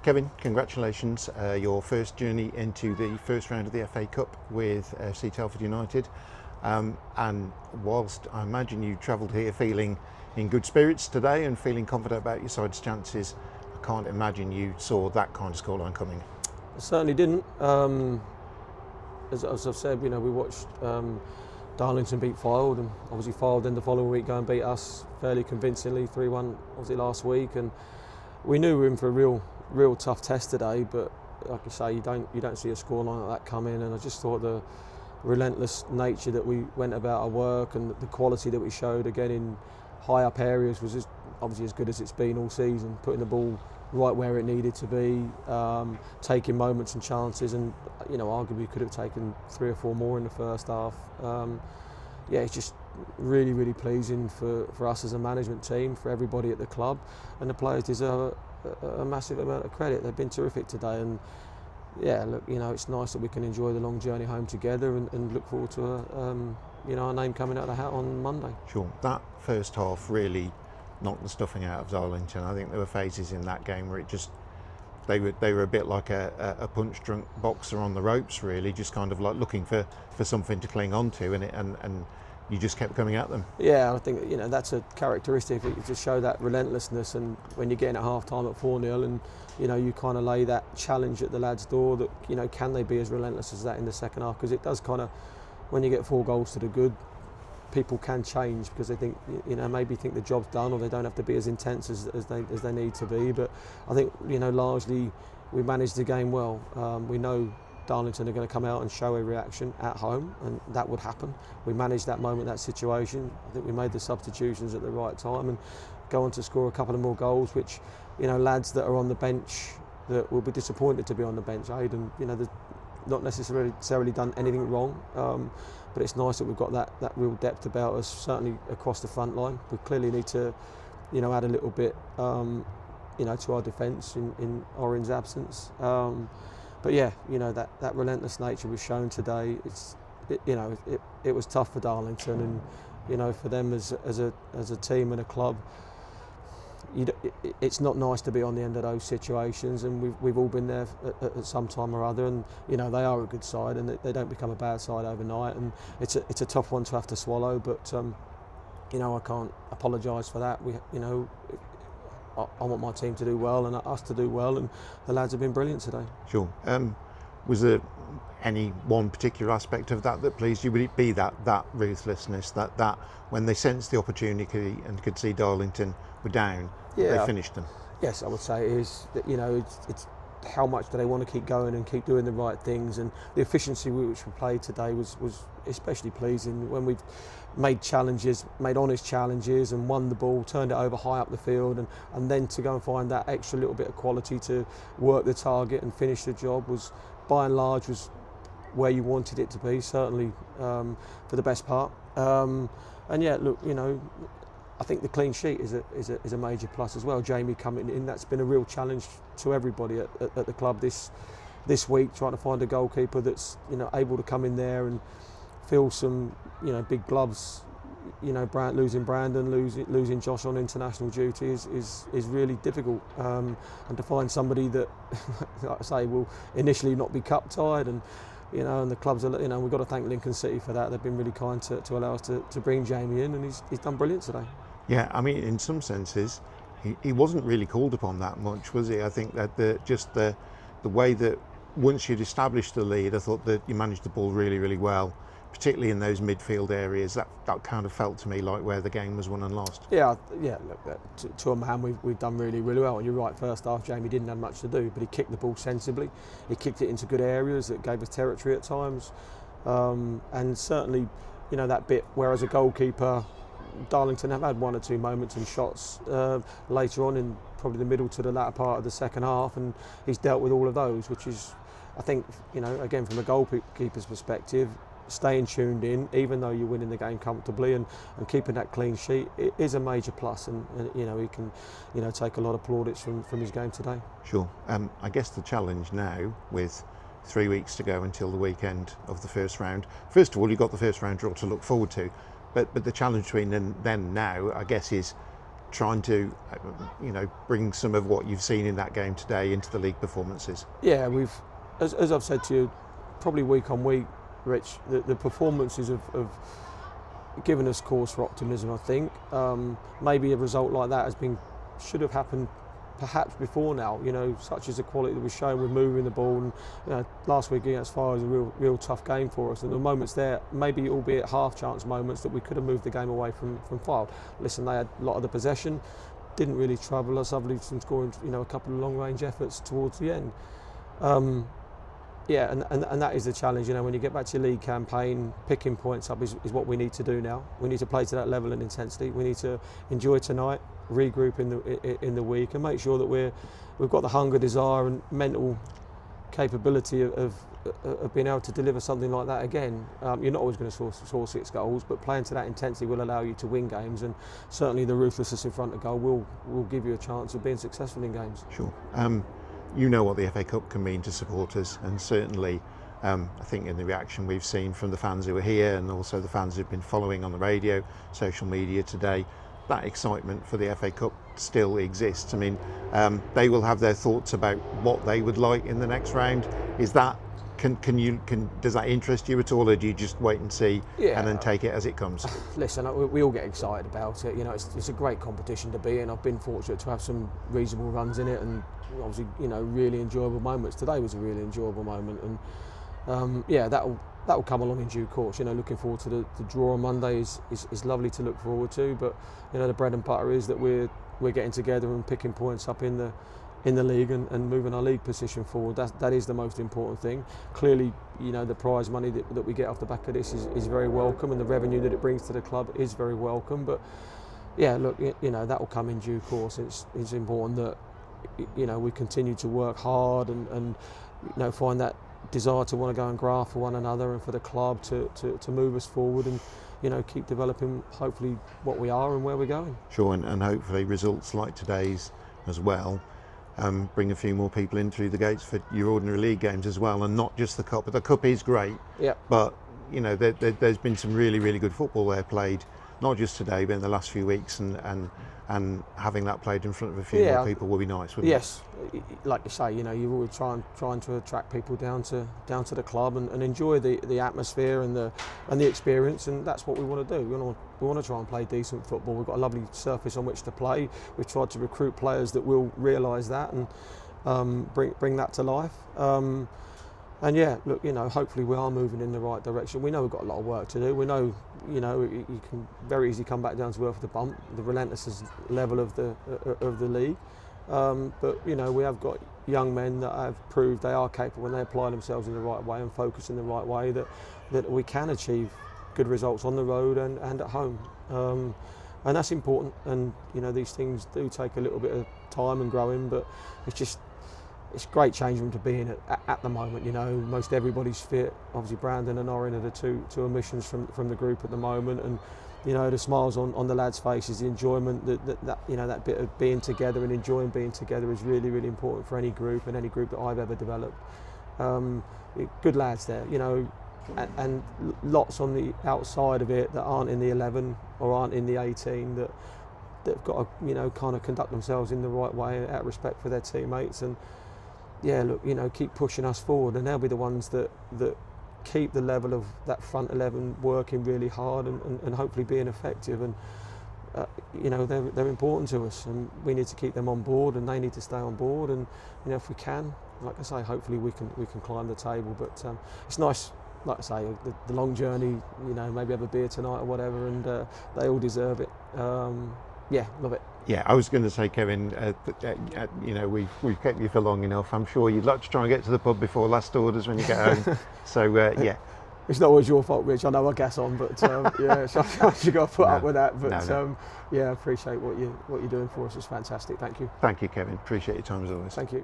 Kevin, congratulations. Your first journey into the first round of the FA Cup with FC Telford United. And whilst I imagine you travelled here feeling in good spirits today and feeling confident about your side's chances, I can't imagine you saw that kind of scoreline coming. I certainly didn't. As I've said, we watched Darlington beat Fylde, and obviously Fylde then the following week go and beat us fairly convincingly 3-1 obviously last week, and we knew we were in for a real tough test today. But like I say, you don't see a scoreline like that come in, and I just thought the relentless nature that we went about our work and the quality that we showed again in high up areas was obviously as good as it's been all season, putting the ball right where it needed to be, taking moments and chances, and arguably could have taken 3 or 4 more in the first half. It's just really pleasing for us as a management team, for everybody at the club, and the players deserve a massive amount of credit. They've been terrific today, and it's nice that we can enjoy the long journey home together and look forward to our name coming out of the hat on Monday. Sure, that first half really knocked the stuffing out of Darlington. I think there were phases in that game where they were a bit like a punch-drunk boxer on the ropes, really, just kind of like looking for something to cling on to, and you just kept coming at them. Yeah, I think that's a characteristic. You just show that relentlessness, and when you're getting at half-time at 4-0, and you kind of lay that challenge at the lads' door that can they be as relentless as that in the second half? Because it does kind of, when you get 4 goals to the good, people can change because they think maybe think the job's done, or they don't have to be as intense as they need to be. But I think largely we managed the game well. We know Darlington are going to come out and show a reaction at home, and that would happen. We managed that moment, that situation. I think we made the substitutions at the right time and go on to score a couple of more goals, which lads that are on the bench that will be disappointed to be on the bench. Aidan, they've not necessarily done anything wrong, but it's nice that we've got that real depth about us, certainly across the front line. We clearly need to add a little bit to our defence in Oren's absence. But that relentless nature was shown today. It was tough for Darlington, and for them as a team and a club. It's not nice to be on the end of those situations, and we've all been there at some time or other. And they are a good side, and they don't become a bad side overnight. And it's a tough one to have to swallow. But I can't apologise for that. I want my team to do well and us to do well, and the lads have been brilliant today. Sure. Was there any one particular aspect of that pleased you? Would it be that ruthlessness, that when they sensed the opportunity and could see Darlington were down, they finished them? Yes, I would say it is. It's how much do they want to keep going and keep doing the right things, and the efficiency which we played today was especially pleasing when we've made honest challenges and won the ball, turned it over high up the field, and then to go and find that extra little bit of quality to work the target and finish the job was, by and large, was where you wanted it to be, certainly for the best part. I think the clean sheet is a major plus as well. Jamie coming in, that's been a real challenge to everybody at the club this week, trying to find a goalkeeper that's able to come in there and fill some big gloves. Losing Brandon, losing Josh on international duty is really difficult, and to find somebody that, like I say, will initially not be cup tied, and and the clubs are, we've got to thank Lincoln City for that. They've been really kind to allow us to bring Jamie in, and he's done brilliant today. Yeah, I mean, in some senses, he wasn't really called upon that much, was he? I think that the way that once you'd established the lead, I thought that you managed the ball really well, particularly in those midfield areas. That kind of felt to me like where the game was won and lost. Yeah. Look, to a man, we've done really well. And you're right, first half, Jamie didn't have much to do, but he kicked the ball sensibly. He kicked it into good areas that gave us territory at times, and certainly, that bit where as a goalkeeper, Darlington have had 1 or 2 moments and shots later on in probably the middle to the latter part of the second half, and he's dealt with all of those, which is, I think, again, from a goalkeeper's perspective, staying tuned in, even though you're winning the game comfortably, and keeping that clean sheet, it is a major plus, and he can take a lot of plaudits from his game today. Sure. I guess the challenge now, with 3 weeks to go until the weekend of the first round, first of all, you've got the first round draw to look forward to. But the challenge between then and now, I guess, is trying to, bring some of what you've seen in that game today into the league performances? Yeah, we've, as I've said to you, probably week on week, Rich, the performances have given us cause for optimism. I think maybe a result like that should have happened perhaps before now, such as the quality that we're showing with moving the ball. And last week against Fire was a real tough game for us. And the moments there, maybe albeit half chance moments, that we could have moved the game away from Fire. Listen, they had a lot of the possession, didn't really trouble us other than scoring, a couple of long range efforts towards the end. And that is the challenge. When you get back to your league campaign, picking points up is what we need to do now. We need to play to that level and intensity. We need to enjoy tonight, regroup in the week, and make sure that we've got the hunger, desire, and mental capability of being able to deliver something like that again. You're not always going to score 6 goals, but playing to that intensity will allow you to win games, and certainly the ruthlessness in front of goal will give you a chance of being successful in games. Sure. You know what the FA Cup can mean to supporters, and certainly I think in the reaction we've seen from the fans who are here and also the fans who've been following on the radio, social media today, that excitement for the FA Cup still exists. I mean, they will have their thoughts about what they would like in the next round. Is that does that interest you at all, or do you just wait and see and then take it as it comes? Listen, we all get excited about it. It's a great competition to be in. I've been fortunate to have some reasonable runs in it, and obviously, really enjoyable moments. Today was a really enjoyable moment, and that'll come along in due course. Looking forward to the draw on Monday is lovely to look forward to, but the bread and butter is that we're getting together and picking points up in the league and moving our league position forward. That is the most important thing. Clearly, the prize money that we get off the back of this is very welcome, and the revenue that it brings to the club is very welcome. But that will come in due course. It's important that we continue to work hard and find that desire to want to go and graft for one another and for the club to move us forward, and keep developing hopefully what we are and where we're going. Sure, and hopefully results like today's as well bring a few more people in through the gates for your ordinary league games as well, and not just the cup. But the cup is great. Yeah. But there's been some really, really good football there played, not just today, but in the last few weeks, and having that played in front of a few more people will be nice, wouldn't it? Yes, like you say, you're always trying to attract people down to the club and enjoy the atmosphere and the experience, and that's what we want to do. We want to try and play decent football. We've got a lovely surface on which to play. We've tried to recruit players that will realise that and bring that to life. Hopefully we are moving in the right direction. We know we've got a lot of work to do. We know, you can very easily come back down to earth with a bump, the relentless level of the league. But we have got young men that have proved they are capable when they apply themselves in the right way and focus in the right way, that we can achieve good results on the road and at home. And that's important. And these things do take a little bit of time and growing, but it's a great change room to be in at the moment. Most everybody's fit. Obviously Brandon and Orin are the two omissions from the group at the moment, and the smiles on the lads' faces, the enjoyment, that bit of being together and enjoying being together is really, really important for any group and any group that I've ever developed. Good lads there, and lots on the outside of it that aren't in the 11 or aren't in the 18 that've got to kind of conduct themselves in the right way out of respect for their teammates, and keep pushing us forward, and they'll be the ones that keep the level of that front 11 working really hard and hopefully being effective, and they're important to us, and we need to keep them on board, and they need to stay on board, and if we can, like I say, hopefully we can climb the table. But it's nice, like I say, the long journey, maybe have a beer tonight or whatever, and they all deserve it. Love it. Yeah, I was going to say, Kevin, we've kept you for long enough. I'm sure you'd like to try and get to the pub before last orders when you get home. So, yeah. It's not always your fault, Rich. I know I gas on, but sometimes you've got to put up with that. But I appreciate what you're doing for us. It's fantastic. Thank you. Thank you, Kevin. Appreciate your time as always. Thank you.